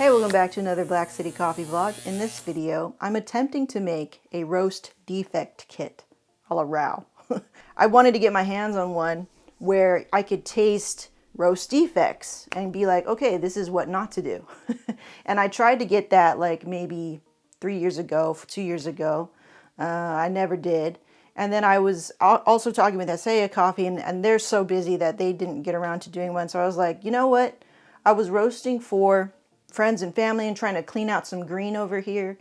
Hey, welcome back to another Black City Coffee vlog. In this video, I'm attempting to make a roast defect kit a la Rao. I wanted to get my hands on one where I could taste roast defects and be like, okay, this is what not to do. And I tried to get that like maybe 3 years ago, 2 years ago. I never did. And then I was also talking with Asaya Coffee, and they're so busy that they didn't get around to doing one. So I was like, you know what? I was roasting for friends and family and trying to clean out some green over here.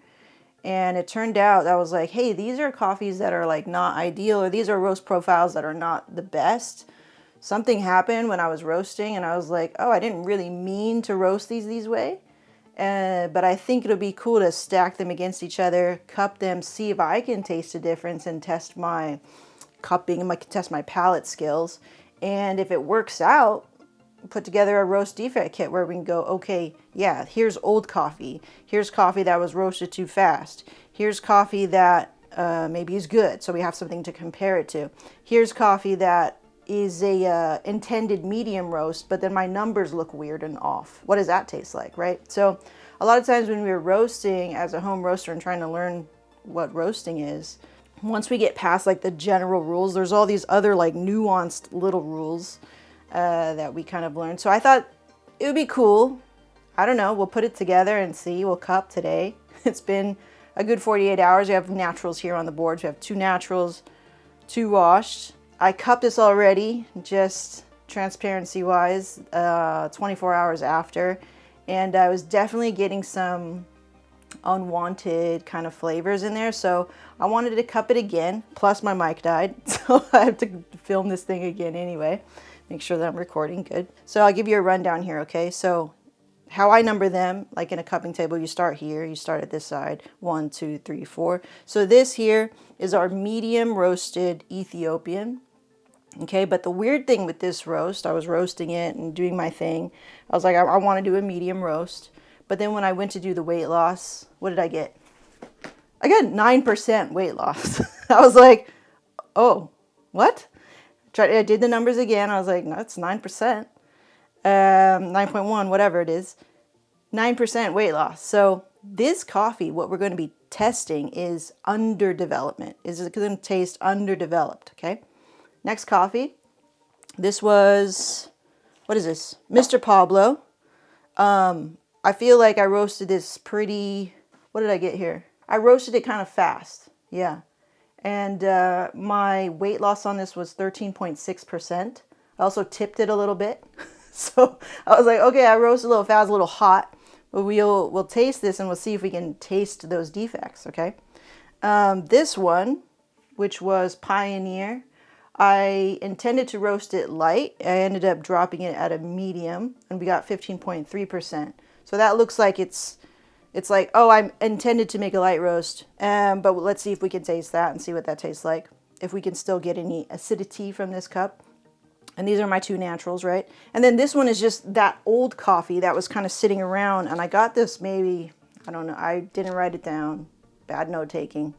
And it turned out I was like, hey, these are coffees that are like not ideal, or these are roast profiles that are not the best. Something happened when I was roasting and I was like, oh, I didn't really mean to roast these way. But I think it'll be cool to stack them against each other, cup them, see if I can taste a difference and test my cupping, test my palate skills. And if it works out, put together a roast defect kit where we can go, okay, yeah, here's old coffee. Here's coffee that was roasted too fast. Here's coffee that maybe is good, so we have something to compare it to. Here's coffee that is a intended medium roast, but then my numbers look weird and off. What does that taste like, right? So a lot of times when we're roasting as a home roaster and trying to learn what roasting is, once we get past like the general rules, there's all these other like nuanced little rules that we kind of learned. So I thought it would be cool. I don't know, we'll put it together and see. We'll cup today. It's been a good 48 hours. We have naturals here on the boards. We have 2 naturals, 2 washed. I cupped this already, just transparency wise, 24 hours after. And I was definitely getting some unwanted kind of flavors in there. So I wanted to cup it again. Plus my mic died. So I have to film this thing again anyway. Make sure that I'm recording good. So I'll give you a rundown here, okay? So how I number them, like in a cupping table, you start here, you start at this side, 1, 2, 3, 4. So this here is our medium roasted Ethiopian, okay? But the weird thing with this roast, I was roasting it and doing my thing. I was like, I want to do a medium roast. But then when I went to do the weight loss, what did I get? I got 9% weight loss. I was like, oh, what? I did the numbers again. I was like, no, it's 9%, 9.1, whatever it is, 9% weight loss. So this coffee, what we're going to be testing is underdevelopment. Is it going to taste underdeveloped? Okay. Next coffee. This was, what is this? Mr. Pablo. I feel like I roasted this pretty, what did I get here? I roasted it kind of fast. Yeah. And my weight loss on this was 13.6%. I also tipped it a little bit. So I was like, okay, I roasted a little fast, a little hot. But we'll taste this and we'll see if we can taste those defects, okay? This one, which was Pioneer, I intended to roast it light. I ended up dropping it at a medium, and we got 15.3%. So that looks like it's like, oh, I'm intended to make a light roast, but let's see if we can taste that and see what that tastes like. If we can still get any acidity from this cup. And these are my 2 naturals, right? And then this one is just that old coffee that was kind of sitting around. And I got this maybe, I don't know, I didn't write it down. Bad note taking.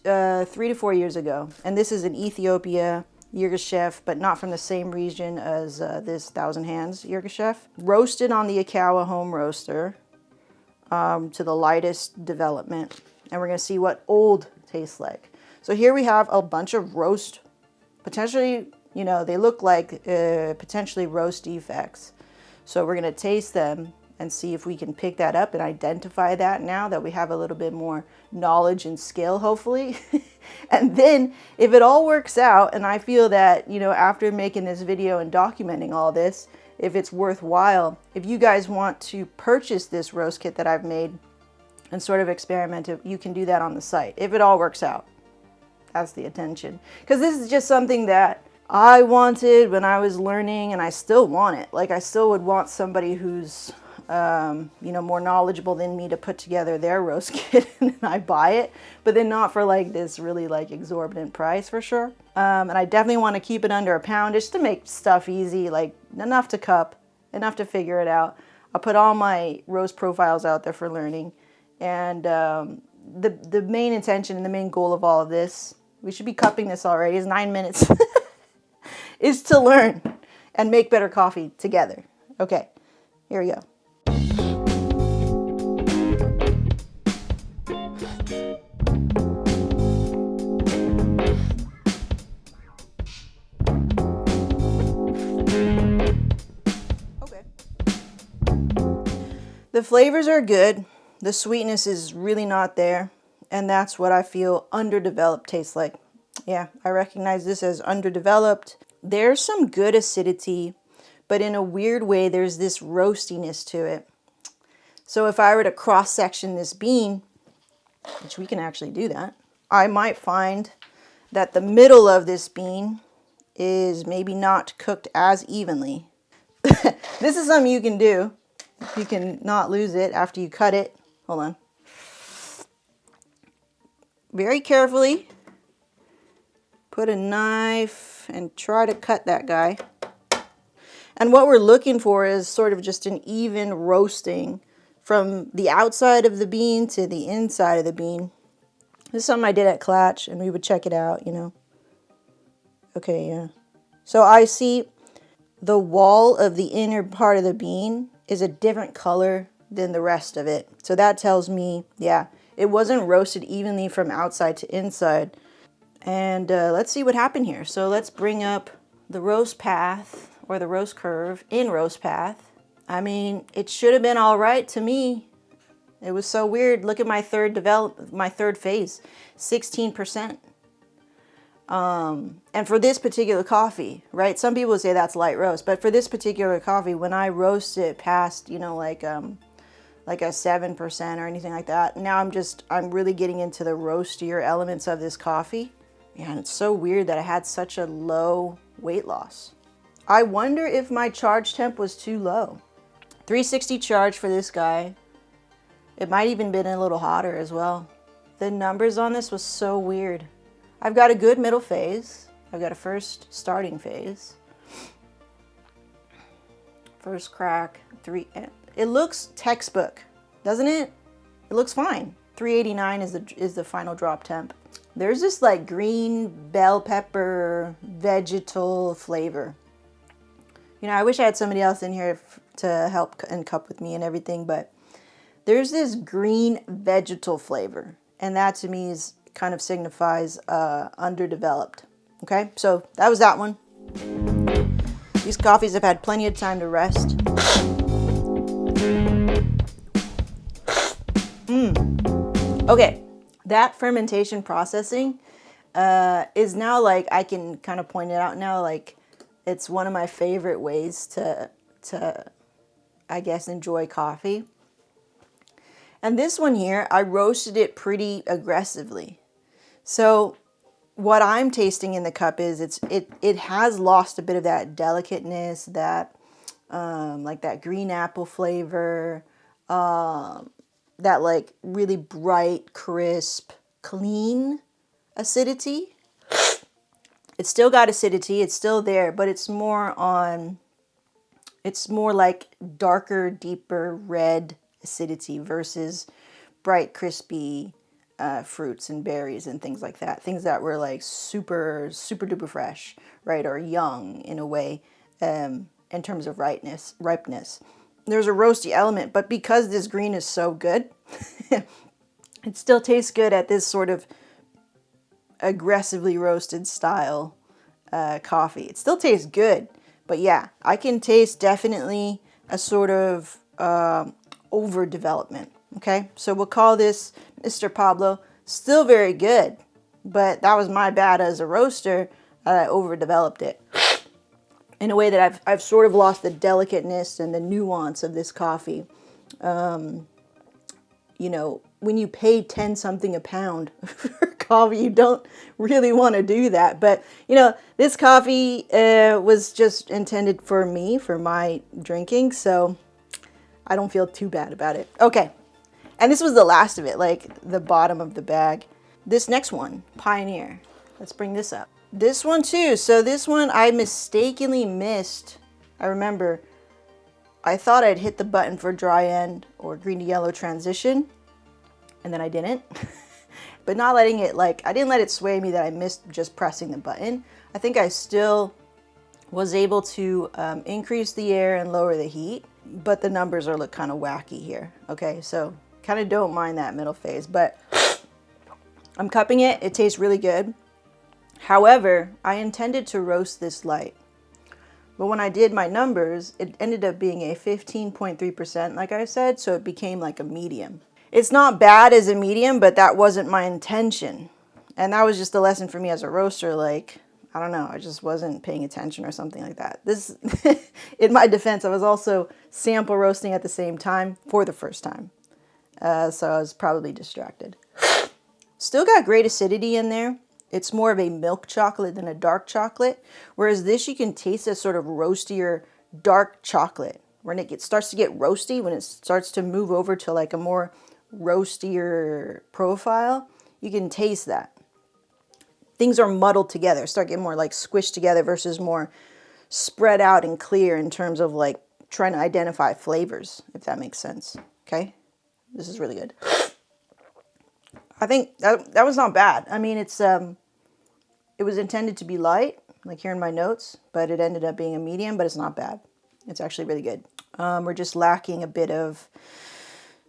3 to 4 years ago. And this is an Ethiopia Yirgacheffe, but not from the same region as this Thousand Hands Yirgacheffe. Roasted on the Ikawa home roaster. To the lightest development, and we're going to see what old tastes like. So here we have a bunch of roast, potentially, you know, they look like potentially roast defects. So we're going to taste them and see if we can pick that up and identify that now that we have a little bit more knowledge and skill, hopefully. And then if it all works out, and I feel that, you know, after making this video and documenting all this, if it's worthwhile, if you guys want to purchase this roast kit that I've made and sort of experiment it, you can do that on the site. If it all works out, that's the intention. Because this is just something that I wanted when I was learning, and I still want it. Like, I still would want somebody who's, you know, more knowledgeable than me to put together their roast kit, and then I buy it, but then not for like this really like exorbitant price for sure. And I definitely want to keep it under £1 just to make stuff easy, like enough to cup, enough to figure it out. I'll put all my roast profiles out there for learning. And the main intention and the main goal of all of this, we should be cupping this already, is 9 minutes, is to learn and make better coffee together. Okay, here we go. The flavors are good. The sweetness is really not there. And that's what I feel underdeveloped tastes like. Yeah, I recognize this as underdeveloped. There's some good acidity, but in a weird way, there's this roastiness to it. So if I were to cross-section this bean, which we can actually do that, I might find that the middle of this bean is maybe not cooked as evenly. This is something you can do. You can not lose it after you cut it. Hold on. Very carefully put a knife and try to cut that guy. And what we're looking for is sort of just an even roasting from the outside of the bean to the inside of the bean. This is something I did at Clatch, and we would check it out, you know. Okay, yeah. So I see the wall of the inner part of the bean is a different color than the rest of it. So that tells me, yeah, it wasn't roasted evenly from outside to inside. And let's see what happened here. So let's bring up the RoastPath or the roast curve in RoastPath. I mean, it should have been all right to me. It was so weird. Look at my third phase, 16%. And for this particular coffee, right? Some people say that's light roast, but for this particular coffee, when I roast it past, you know, like a 7% or anything like that, now I'm really getting into the roastier elements of this coffee. Yeah, and it's so weird that I had such a low weight loss. I wonder if my charge temp was too low. 360 charge for this guy. It might even been a little hotter as well. The numbers on this was so weird. I've got a good middle phase. I've got a first starting phase. First crack, 3. It looks textbook, doesn't it? It looks fine. 389 is the final drop temp. There's this like green bell pepper vegetal flavor. You know, I wish I had somebody else in here to help and cup with me and everything, but there's this green vegetal flavor, and that to me is kind of signifies underdeveloped. Okay, so that was that one. These coffees have had plenty of time to rest. Okay, that fermentation processing is now like, I can kind of point it out now, like it's one of my favorite ways to I guess enjoy coffee. And this one here, I roasted it pretty aggressively. So what I'm tasting in the cup is it has lost a bit of that delicateness, that like that green apple flavor, that like really bright, crisp, clean acidity. It's still got acidity, it's still there, but it's more like darker, deeper red acidity versus bright, crispy fruits and berries and things like that. Things that were like super, super duper fresh, right? Or young in a way, in terms of ripeness. There's a roasty element, but because this green is so good, it still tastes good at this sort of aggressively roasted style coffee. It still tastes good, but yeah, I can taste definitely a sort of overdevelopment. Okay, so we'll call this Mr. Pablo. Still very good, but that was my bad as a roaster. I overdeveloped it in a way that I've sort of lost the delicateness and the nuance of this coffee. You know, when you pay 10 something a pound for coffee, you don't really want to do that. But, you know, this coffee was just intended for me, for my drinking. So I don't feel too bad about it. Okay. And this was the last of it, like the bottom of the bag. This next one, Pioneer. Let's bring this up. This one too. So this one I mistakenly missed. I remember I thought I'd hit the button for dry end or green to yellow transition, and then I didn't. But not letting it, like, I didn't let it sway me that I missed just pressing the button. I think I still was able to increase the air and lower the heat, but the numbers look kind of wacky here. Okay, so kind of don't mind that middle phase, but I'm cupping it. It tastes really good. However, I intended to roast this light. But when I did my numbers, it ended up being a 15.3%, like I said, so it became like a medium. It's not bad as a medium, but that wasn't my intention. And that was just a lesson for me as a roaster. Like, I don't know, I just wasn't paying attention or something like that. This, in my defense, I was also sample roasting at the same time for the first time. So I was probably distracted. Still got great acidity in there. It's more of a milk chocolate than a dark chocolate. Whereas this, you can taste a sort of roastier dark chocolate. When it starts to get roasty, when it starts to move over to like a more roastier profile, you can taste that. Things are muddled together, start getting more like squished together versus more spread out and clear in terms of like trying to identify flavors, if that makes sense. Okay, this is really good. I think that was not bad. I mean, it was intended to be light, like here in my notes, but it ended up being a medium, but it's not bad. It's actually really good. We're just lacking a bit of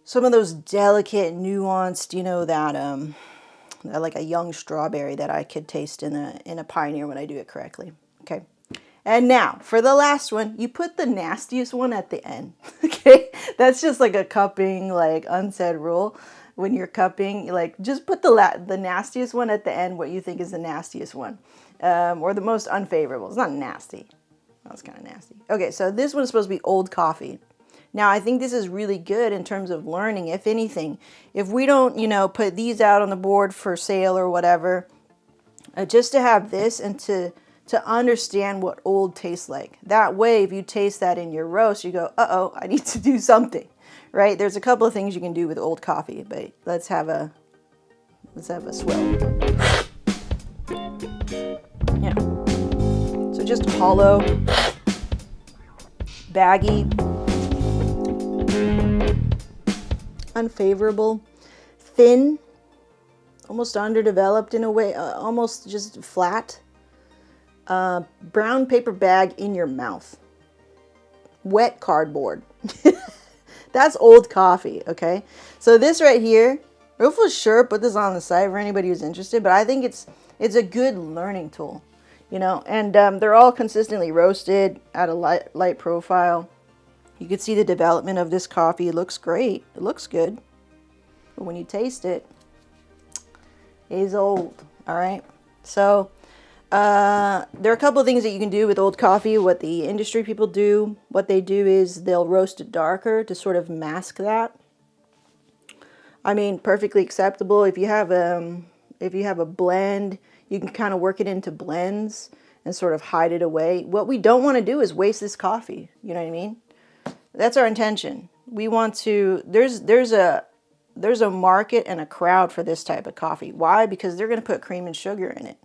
some of those delicate, nuanced, you know, that like a young strawberry that I could taste in a Pioneer when I do it correctly. Okay. And now for the last one, you put the nastiest one at the end. Okay. That's just like a cupping, like unsaid rule. When you're cupping, like just put the nastiest one at the end, what you think is the nastiest one, or the most unfavorable. It's not nasty. That was kind of nasty. Okay, so this one's supposed to be old coffee. Now, I think this is really good in terms of learning, if anything. If we don't, you know, put these out on the board for sale or whatever, just to have this and to understand what old tastes like. That way, if you taste that in your roast, you go, uh-oh, I need to do something. Right? There's a couple of things you can do with old coffee, but let's have a swirl. Yeah. So just hollow, baggy, unfavorable, thin, almost underdeveloped in a way, almost just flat. Brown paper bag in your mouth. Wet cardboard. That's old coffee, okay? So this right here, I'll for sure put this on the site for anybody who's interested, but I think it's a good learning tool, you know? And they're all consistently roasted at a light profile. You can see the development of this coffee. It looks great. It looks good. But when you taste it, it's old, all right? So there are a couple of things that you can do with old coffee. What the industry people do, what they do is they'll roast it darker to sort of mask that. I mean, perfectly acceptable. If you have a blend, you can kind of work it into blends and sort of hide it away. What we don't want to do is waste this coffee. You know what I mean? That's our intention. We want to. There's a market and a crowd for this type of coffee. Why? Because they're going to put cream and sugar in it.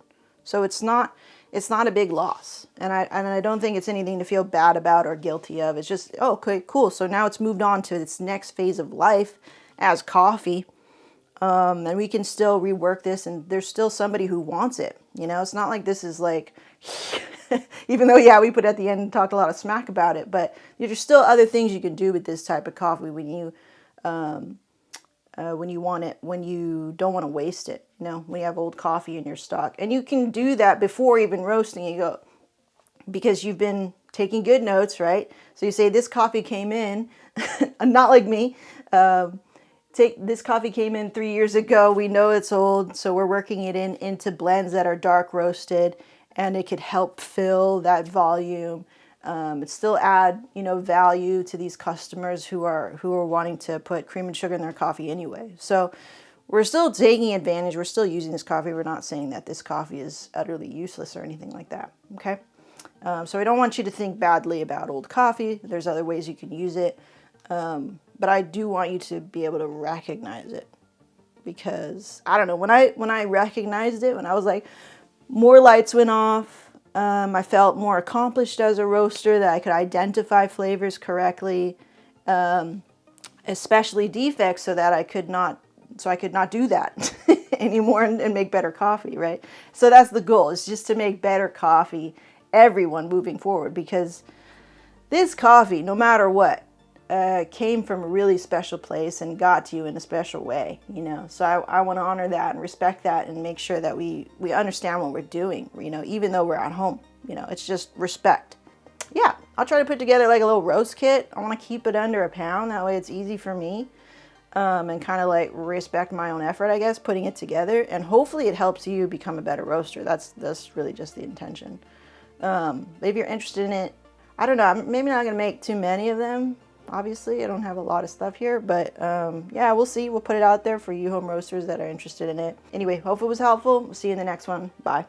So it's not a big loss. And I don't think it's anything to feel bad about or guilty of. It's just, oh, okay, cool. So now it's moved on to its next phase of life as coffee. And we can still rework this, and there's still somebody who wants it. You know, it's not like this is like, even though, yeah, we put at the end and talked a lot of smack about it, but there's still other things you can do with this type of coffee when you want it, when you don't want to waste it, you know, when you have old coffee in your stock. And you can do that before even roasting. You go, because you've been taking good notes, right? So you say, this coffee came in, not like me, this coffee came in 3 years ago. We know it's old, so we're working it into blends that are dark roasted, and it could help fill that volume. It still add, you know, value to these customers who are wanting to put cream and sugar in their coffee anyway. So we're still taking advantage. We're still using this coffee. We're not saying that this coffee is utterly useless or anything like that. Okay. So I don't want you to think badly about old coffee. There's other ways you can use it. But I do want you to be able to recognize it, because I don't know, when I recognized it, when I was like, more lights went off. I felt more accomplished as a roaster, that I could identify flavors correctly, especially defects, so I could not do that anymore and make better coffee, right? So that's the goal, is just to make better coffee, everyone moving forward, because this coffee, no matter what, came from a really special place and got to you in a special way, you know. So I want to honor that and respect that and make sure that we understand what we're doing, you know, even though we're at home, you know. It's just respect. yeah, I'll try to put together like a little roast kit. I want to keep it under a pound. That way it's easy for me. And kind of like respect my own effort, I guess, putting it together. And hopefully it helps you become a better roaster. That's really just the intention. If you're interested in it, I don't know, I'm maybe not gonna make too many of them. Obviously, I don't have a lot of stuff here, but yeah, we'll see. We'll put it out there for you home roasters that are interested in it. Anyway, hope it was helpful. We'll see you in the next one. Bye.